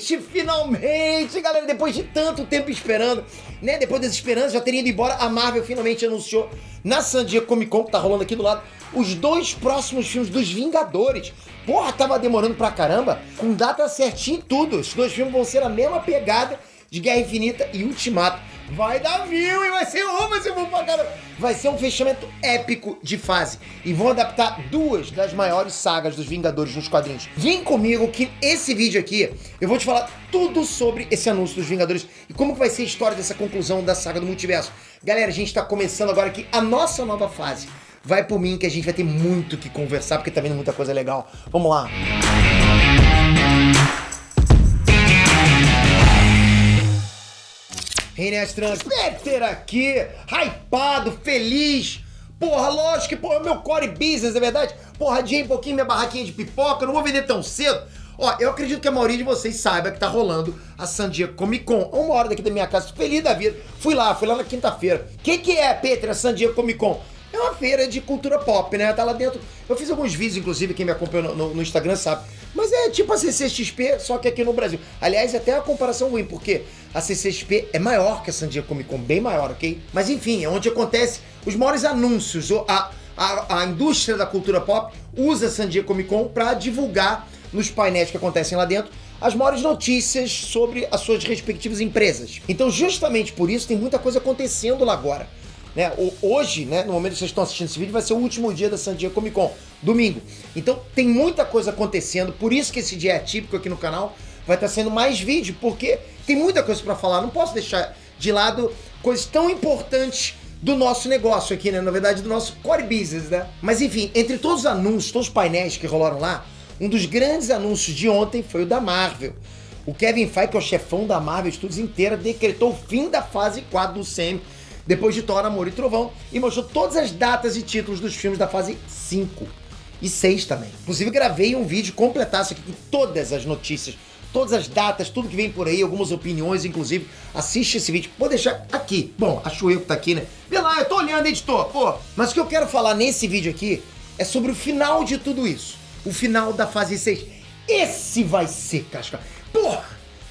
Finalmente, galera, depois de tanto tempo esperando, né? Depois dessa esperança, já teria ido embora, a Marvel finalmente anunciou na San Diego Comic Con, que tá rolando aqui do lado, os 2 próximos filmes dos Vingadores. Porra, tava demorando pra caramba, com data certinha e tudo. Esses 2 filmes vão ser a mesma pegada de Guerra Infinita e Ultimato. Vai dar view e vai ser bom pra caramba. Vai ser um fechamento épico de fase. E vão adaptar 2 das maiores sagas dos Vingadores nos quadrinhos. Vem comigo que esse vídeo aqui, eu vou te falar tudo sobre esse anúncio dos Vingadores e como que vai ser a história dessa conclusão da saga do multiverso. Galera, a gente tá começando agora aqui a nossa nova fase. Vai por mim que a gente vai ter muito o que conversar, porque tá vindo muita coisa legal. Vamos lá. René Peter aqui, hypado, feliz. Porra, lógico que, porra, meu core business, é verdade? Porra, adiei um pouquinho minha barraquinha de pipoca, eu não vou vender tão cedo. Ó, eu acredito que a maioria de vocês saiba que tá rolando a San Diego Comic Con. A 1 hora daqui da minha casa, feliz da vida. Fui lá na quinta-feira. O que é, Peter, a San Diego Comic Con? É uma feira de cultura pop, né? Tá lá dentro. Eu fiz alguns vídeos, inclusive, quem me acompanha no Instagram sabe. Mas é tipo a CCXP, só que aqui no Brasil. Aliás, até a comparação ruim, porque a CCXP é maior que a San Diego Comic Con, bem maior, ok? Mas enfim, é onde acontece os maiores anúncios. A indústria da cultura pop usa a San Diego Comic Con pra divulgar nos painéis que acontecem lá dentro as maiores notícias sobre as suas respectivas empresas. Então, justamente por isso, tem muita coisa acontecendo lá agora. Né? Hoje, né, no momento que vocês estão assistindo esse vídeo, vai ser o último dia da San Diego Comic Con, domingo. Então tem muita coisa acontecendo, por isso que esse dia é atípico aqui no canal, vai estar sendo mais vídeo, porque tem muita coisa pra falar, não posso deixar de lado coisas tão importantes do nosso negócio aqui, né, na verdade do nosso core business, né. Mas enfim, entre todos os anúncios, todos os painéis que rolaram lá, um dos grandes anúncios de ontem foi o da Marvel. O Kevin Feige, que é o chefão da Marvel Studios inteira, decretou o fim da fase 4 do CM, depois de Thor, Amor e Trovão, e mostrou todas as datas e títulos dos filmes da fase 5 e 6 também. Inclusive gravei um vídeo completaço aqui com todas as notícias, todas as datas, tudo que vem por aí, algumas opiniões, inclusive. Assiste esse vídeo, vou deixar aqui. Bom, acho eu que tá aqui, né? Vê lá, eu tô olhando, editor, pô. Mas o que eu quero falar nesse vídeo aqui é sobre o final de tudo isso. O final da fase 6. Esse vai ser, casca. Porra,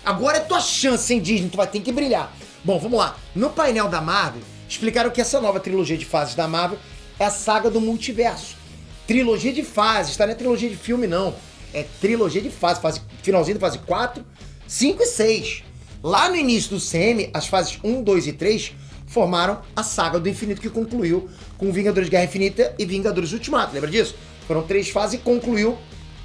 agora é tua chance, hein, Disney? Tu vai ter que brilhar. Bom, vamos lá. No painel da Marvel, explicaram que essa nova trilogia de fases da Marvel é a saga do multiverso. Trilogia de fases, tá? Não é trilogia de filme, não. É trilogia de fases. Finalzinho da fase 4, 5 e 6. Lá no início do CM, as fases 1, 2 e 3 formaram a saga do infinito que concluiu com Vingadores Guerra Infinita e Vingadores Ultimato. Lembra disso? Foram 3 fases e concluiu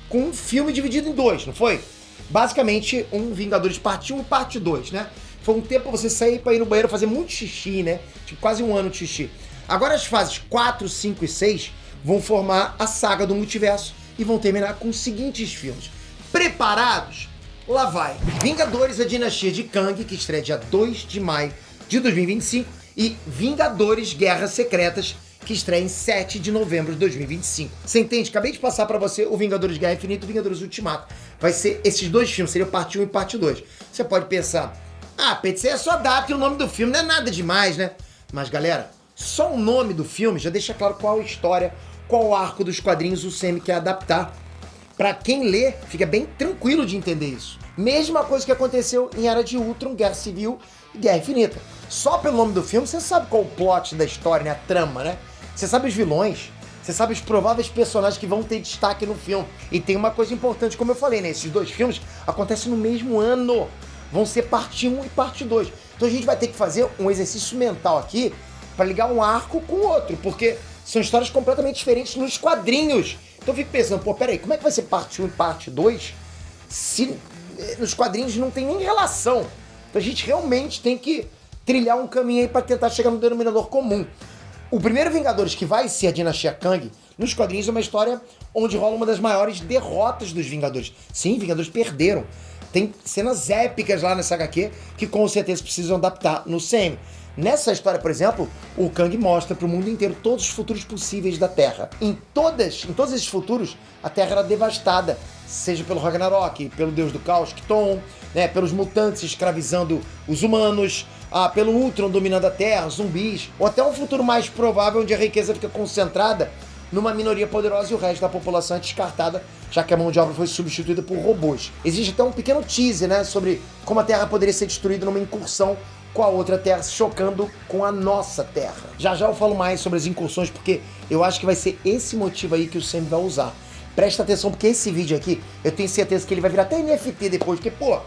com um filme dividido em 2, não foi? Basicamente, um Vingadores parte 1 e parte 2, né? Foi um tempo pra você sair pra ir no banheiro fazer muito xixi, né? Tipo, quase um ano de xixi. Agora as fases 4, 5 e 6 vão formar a saga do multiverso e vão terminar com os seguintes filmes. Preparados? Lá vai. Vingadores, a Dinastia de Kang, que estreia dia 2 de maio de 2025, e Vingadores, Guerras Secretas, que estreia em 7 de novembro de 2025. Você entende? Acabei de passar pra você o Vingadores Guerra Infinita e o Vingadores Ultimato. Vai ser esses 2 filmes, seria parte 1 e parte 2. Você pode pensar... Ah, PC é só data e o nome do filme, não é nada demais, né? Mas, galera, só o nome do filme já deixa claro qual a história, qual o arco dos quadrinhos o CM quer adaptar. Pra quem lê, fica bem tranquilo de entender isso. Mesma coisa que aconteceu em Era de Ultron, Guerra Civil e Guerra Infinita. Só pelo nome do filme, você sabe qual o plot da história, né? A trama, né? Você sabe os vilões, você sabe os prováveis personagens que vão ter destaque no filme. E tem uma coisa importante, como eu falei, né? Esses 2 filmes acontecem no mesmo ano. Vão ser parte 1 e parte 2. Então a gente vai ter que fazer um exercício mental aqui para ligar um arco com o outro, porque são histórias completamente diferentes nos quadrinhos. Então eu fico pensando, pô, peraí, como é que vai ser parte 1 e parte 2 se nos quadrinhos não tem nem relação? Então a gente realmente tem que trilhar um caminho aí para tentar chegar no denominador comum. O primeiro Vingadores, que vai ser a Dinastia Kang, nos quadrinhos é uma história onde rola uma das maiores derrotas dos Vingadores. Sim, Vingadores perderam. Tem cenas épicas lá nessa HQ que com certeza precisam adaptar no CM. Nessa história, por exemplo, o Kang mostra para o mundo inteiro todos os futuros possíveis da Terra. Em todos esses futuros, a Terra era devastada, seja pelo Ragnarok, pelo Deus do Caos, Chthon, né, pelos mutantes escravizando os humanos, pelo Ultron dominando a Terra, zumbis, ou até um futuro mais provável onde a riqueza fica concentrada numa minoria poderosa e o resto da população é descartada já que a mão de obra foi substituída por robôs. Existe até um pequeno teaser, né, sobre como a Terra poderia ser destruída numa incursão com a outra Terra, se chocando com a nossa Terra. Já já eu falo mais sobre as incursões, porque eu acho que vai ser esse motivo aí que o Sam vai usar. Presta atenção, porque esse vídeo aqui, eu tenho certeza que ele vai virar até NFT depois, porque, pô,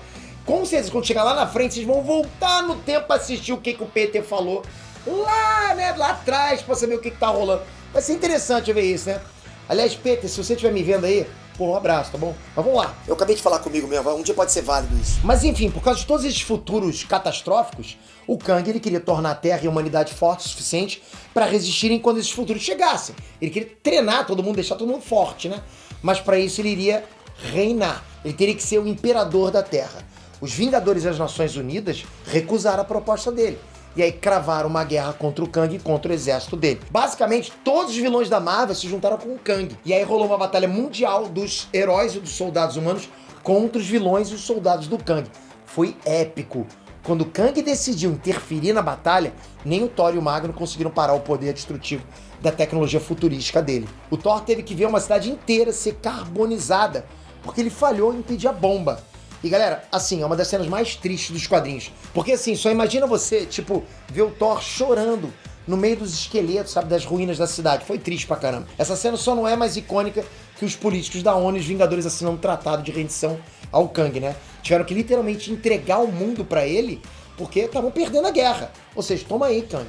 com certeza, quando chegar lá na frente, vocês vão voltar no tempo pra assistir o que o Peter falou lá, né, lá atrás, pra saber o que tá rolando. Vai ser interessante ver isso, né? Aliás, Peter, se você estiver me vendo aí, pô, um abraço, tá bom? Mas vamos lá. Eu acabei de falar comigo mesmo, um dia pode ser válido isso. Mas enfim, por causa de todos esses futuros catastróficos, o Kang, ele queria tornar a Terra e a humanidade forte o suficiente para resistirem quando esses futuros chegassem. Ele queria treinar todo mundo, deixar todo mundo forte, né? Mas para isso ele iria reinar. Ele teria que ser o imperador da Terra. Os Vingadores e as Nações Unidas recusaram a proposta dele. E aí cravaram uma guerra contra o Kang e contra o exército dele. Basicamente, todos os vilões da Marvel se juntaram com o Kang. E aí rolou uma batalha mundial dos heróis e dos soldados humanos contra os vilões e os soldados do Kang. Foi épico. Quando o Kang decidiu interferir na batalha, nem o Thor e o Magno conseguiram parar o poder destrutivo da tecnologia futurística dele. O Thor teve que ver uma cidade inteira ser carbonizada, porque ele falhou em impedir a bomba. E galera, assim, é uma das cenas mais tristes dos quadrinhos. Porque assim, só imagina você, tipo, ver o Thor chorando no meio dos esqueletos, sabe, das ruínas da cidade. Foi triste pra caramba. Essa cena só não é mais icônica que os políticos da ONU e os Vingadores assinam um tratado de rendição ao Kang, né? Tiveram que literalmente entregar o mundo pra ele porque estavam perdendo a guerra. Ou seja, toma aí, Kang.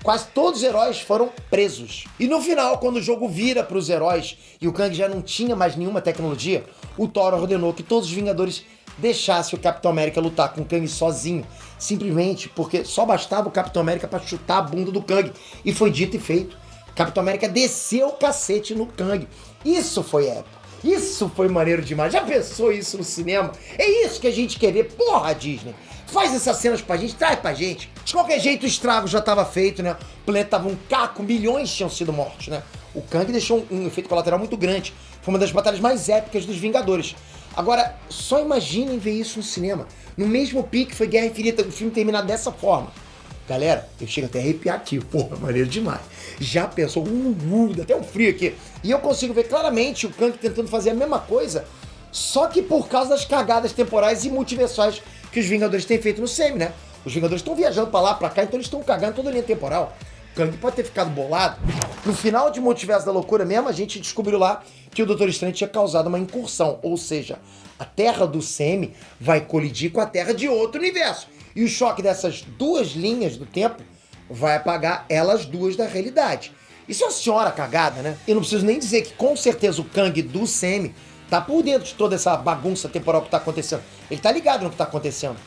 Quase todos os heróis foram presos. E no final, quando o jogo vira pros heróis e o Kang já não tinha mais nenhuma tecnologia, o Thor ordenou que todos os Vingadores deixasse o Capitão América lutar com o Kang sozinho, simplesmente porque só bastava o Capitão América para chutar a bunda do Kang. E foi dito e feito. Capitão América desceu o cacete no Kang. Isso foi épico. Isso foi maneiro demais. Já pensou isso no cinema? É isso que a gente quer ver. Porra, Disney. Faz essas cenas pra gente, traz pra gente. De qualquer jeito, o estrago já tava feito, né? O planeta tava um caco, milhões tinham sido mortos, né? O Kang deixou um efeito colateral muito grande. Foi uma das batalhas mais épicas dos Vingadores. Agora, só imaginem ver isso no cinema. No mesmo pique foi Guerra Infinita, o filme terminar dessa forma. Galera, eu chego até a arrepiar aqui, porra, maneiro demais. Já pensou, dá até um frio aqui. E eu consigo ver claramente o Kang tentando fazer a mesma coisa, só que por causa das cagadas temporais e multiversais que os Vingadores têm feito no SEMI, né? Os Vingadores estão viajando pra lá, pra cá, então eles estão cagando toda a linha temporal. O Kang pode ter ficado bolado. No final de Multiverso da Loucura mesmo, a gente descobriu lá que o Doutor Estranho tinha causado uma incursão, ou seja, a Terra do SEMI vai colidir com a Terra de outro universo. E o choque dessas duas linhas do tempo vai apagar elas duas da realidade. Isso é uma senhora cagada, né? Eu não preciso nem dizer que com certeza o Kang do SEMI tá por dentro de toda essa bagunça temporal que tá acontecendo. Ele tá ligado no que tá acontecendo.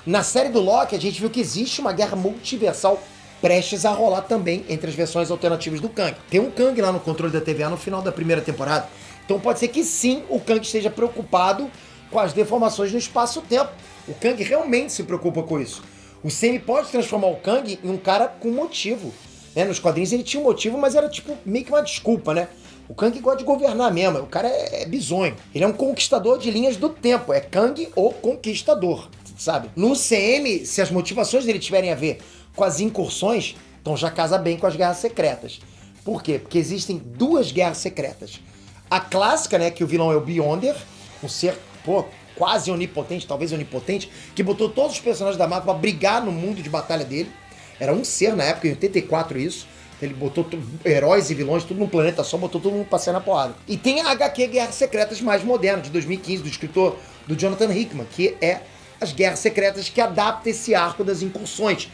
Na série do Loki, a gente viu que existe uma guerra multiversal prestes a rolar também entre as versões alternativas do Kang. Tem um Kang lá no controle da TVA no final da primeira temporada. Então pode ser que sim, o Kang esteja preocupado com as deformações no espaço-tempo. O Kang realmente se preocupa com isso. O Sam pode transformar o Kang em um cara com motivo. Né? Nos quadrinhos ele tinha um motivo, mas era tipo meio que uma desculpa, né? O Kang gosta de governar mesmo, o cara é bizonho. Ele é um conquistador de linhas do tempo, é Kang o Conquistador, sabe? No CM, se as motivações dele tiverem a ver com as incursões, então já casa bem com as guerras secretas. Por quê? Porque existem duas guerras secretas. A clássica, né, que o vilão é o Beyonder, um ser, quase onipotente, talvez onipotente, que botou todos os personagens da Marvel pra brigar no mundo de batalha dele. Era um ser na época, em 84 isso. Ele botou heróis e vilões, tudo num planeta só, botou todo mundo pra sair na porrada. E tem a HQ Guerras Secretas mais moderna, de 2015, do escritor do Jonathan Hickman, que é as Guerras Secretas que adapta esse arco das incursões.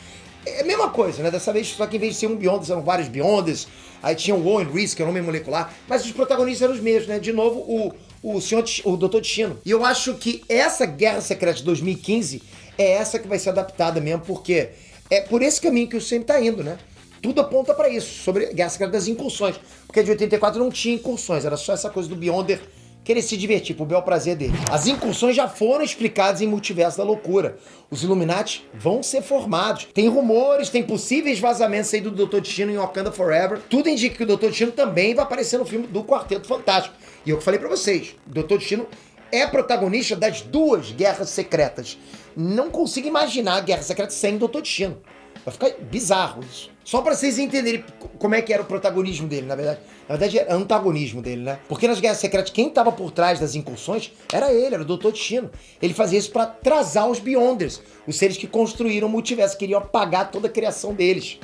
É a mesma coisa, né? Dessa vez, só que em vez de ser um Beyonder, eram vários Beyonders. Aí tinha o Owen Reese, que é o nome molecular. Mas os protagonistas eram os mesmos, né? De novo, o Dr. Destino. E eu acho que essa Guerra Secreta de 2015 é essa que vai ser adaptada mesmo, porque é por esse caminho que o Sam tá indo, né? Tudo aponta pra isso, sobre a Guerra Secreta das incursões. Porque de 84 não tinha incursões, era só essa coisa do Beyonder querer se divertir, pro bel prazer dele. As incursões já foram explicadas em Multiverso da Loucura. Os Illuminati vão ser formados. Tem rumores, tem possíveis vazamentos aí do Dr. Destino em Wakanda Forever. Tudo indica que o Dr. Destino também vai aparecer no filme do Quarteto Fantástico. E eu falei pra vocês, o Dr. Destino é protagonista das duas Guerras Secretas. Não consigo imaginar a Guerra Secreta sem Dr. Destino. Vai ficar bizarro isso. Só pra vocês entenderem como é que era o protagonismo dele, na verdade. Na verdade, era antagonismo dele, né? Porque nas Guerras Secretas, quem tava por trás das incursões era ele, era o Dr. Destino. Ele fazia isso pra atrasar os Beyonders, os seres que construíram o multiverso, queriam apagar toda a criação deles.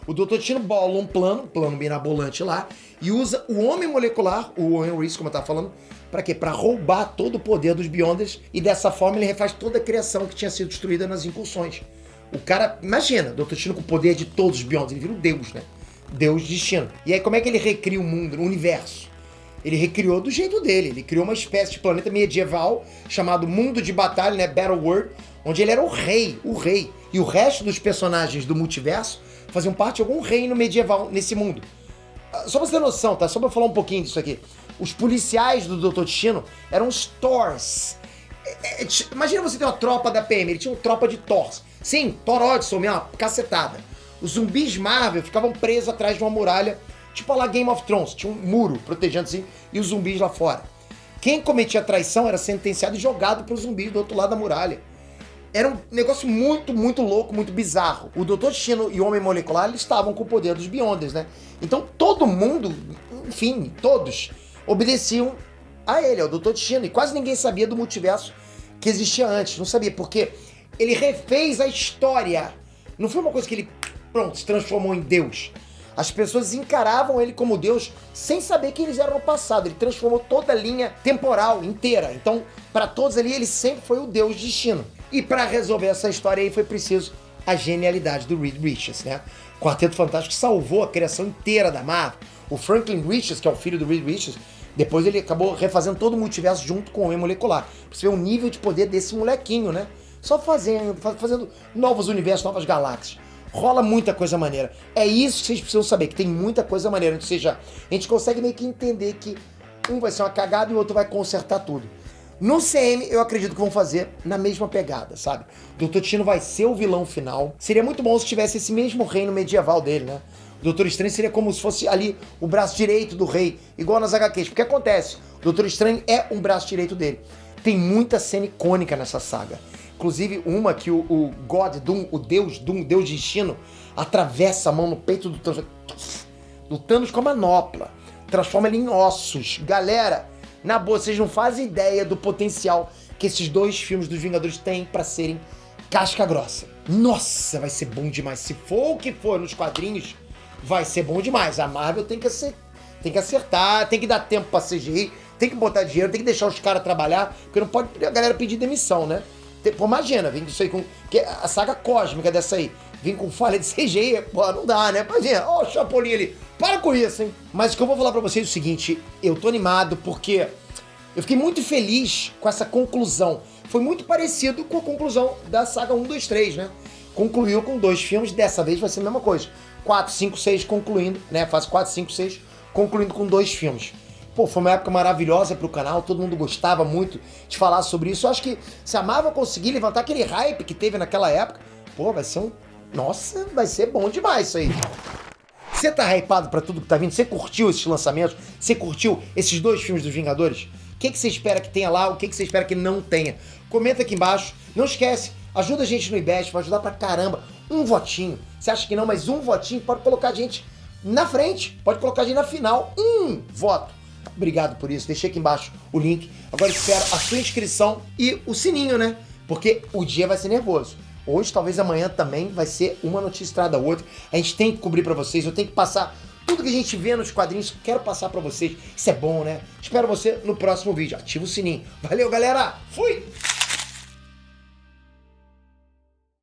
O Dr. Destino bola um plano mirabolante lá, e usa o Homem Molecular, o Owen Reese, como eu tava falando, pra quê? Pra roubar todo o poder dos Beyonders, e dessa forma ele refaz toda a criação que tinha sido destruída nas incursões. O cara, imagina, Dr. Destino com o poder de todos os Beyonders, ele vira um deus, né? Deus Destino. E aí como é que ele recria o mundo, o universo? Ele recriou do jeito dele, ele criou uma espécie de planeta medieval chamado Mundo de Batalha, né? Battle World, onde ele era o rei. E o resto dos personagens do multiverso faziam parte de algum reino medieval nesse mundo. Só pra você ter noção, tá? Só pra falar um pouquinho disso aqui. Os policiais do Dr. Destino eram os Thors. Imagina você ter uma tropa da PM, ele tinha uma tropa de Thors. Sim, Thor Odisson, uma cacetada. Os zumbis Marvel ficavam presos atrás de uma muralha, tipo a lá Game of Thrones, tinha um muro protegendo assim, e os zumbis lá fora. Quem cometia traição era sentenciado e jogado para os zumbis do outro lado da muralha. Era um negócio muito, muito louco, muito bizarro. O Dr. Destino e o Homem Molecular, eles estavam com o poder dos Beyonders, né? Então todo mundo, enfim, todos, obedeciam a ele, ao Dr. Destino. E quase ninguém sabia do multiverso que existia antes. Não sabia, porque ele refez a história. Não foi uma coisa que ele, pronto, se transformou em Deus. As pessoas encaravam ele como Deus sem saber quem eles eram no passado. Ele transformou toda a linha temporal inteira. Então, para todos ali, ele sempre foi o Deus Destino. E para resolver essa história aí foi preciso a genialidade do Reed Richards, né? O Quarteto Fantástico salvou a criação inteira da Marvel. O Franklin Richards, que é o filho do Reed Richards, depois ele acabou refazendo todo o multiverso junto com o Homem Molecular. Pra você ver o nível de poder desse molequinho, né? Só fazendo novos universos, novas galáxias. Rola muita coisa maneira. É isso que vocês precisam saber, que tem muita coisa maneira. Ou seja, a gente consegue meio que entender que um vai ser uma cagada e o outro vai consertar tudo. No CM, eu acredito que vão fazer na mesma pegada, sabe? O Dr. Destino vai ser o vilão final. Seria muito bom se tivesse esse mesmo reino medieval dele, né? O Doutor Estranho seria como se fosse ali o braço direito do rei, igual nas HQs. Porque acontece, o Doutor Estranho é um braço direito dele. Tem muita cena icônica nessa saga. Inclusive uma que o God Doom, o Deus Doom, Deus Destino, atravessa a mão no peito do Thanos com a manopla. Transforma ele em ossos. Galera, na boa, vocês não fazem ideia do potencial que esses dois filmes dos Vingadores têm pra serem casca grossa. Nossa, vai ser bom demais. Se for o que for nos quadrinhos, vai ser bom demais. A Marvel tem que acertar, tem que dar tempo pra CGI, tem que botar dinheiro, tem que deixar os caras trabalhar, porque não pode a galera pedir demissão, né? Pô, imagina, vem disso aí com... Que a saga cósmica dessa aí, vem com falha de CGI, pô, não dá, né? Imagina, ó o Chapolin ali, para com isso, hein? Mas o que eu vou falar pra vocês é o seguinte, eu tô animado porque eu fiquei muito feliz com essa conclusão. Foi muito parecido com a conclusão da saga 1, 2, 3, né? Concluiu com 2 filmes, dessa vez vai ser a mesma coisa. 4, 5, 6 concluindo, né? Fase 4, 5, 6, concluindo com 2 filmes. Pô, foi uma época maravilhosa pro canal, todo mundo gostava muito de falar sobre isso. Eu acho que se a Marvel conseguir levantar aquele hype que teve naquela época, pô, vai ser um... Nossa, vai ser bom demais isso aí. Você tá hypado pra tudo que tá vindo? Você curtiu esses lançamentos? Você curtiu esses 2 filmes dos Vingadores? O que você espera que tenha lá? O que você espera que não tenha? Comenta aqui embaixo. Não esquece, ajuda a gente no IBEST, vai ajudar pra caramba. Um votinho. Você acha que não, mas um votinho pode colocar a gente na frente. Pode colocar a gente na final. Um voto. Obrigado por isso, deixei aqui embaixo o link. Agora espero a sua inscrição e o sininho, né? Porque o dia vai ser nervoso. Hoje, talvez amanhã também, vai ser uma notícia atrás da outra. A gente tem que cobrir pra vocês, eu tenho que passar tudo que a gente vê nos quadrinhos, quero passar pra vocês. Isso é bom, né? Espero você no próximo vídeo. Ativa o sininho. Valeu, galera! Fui!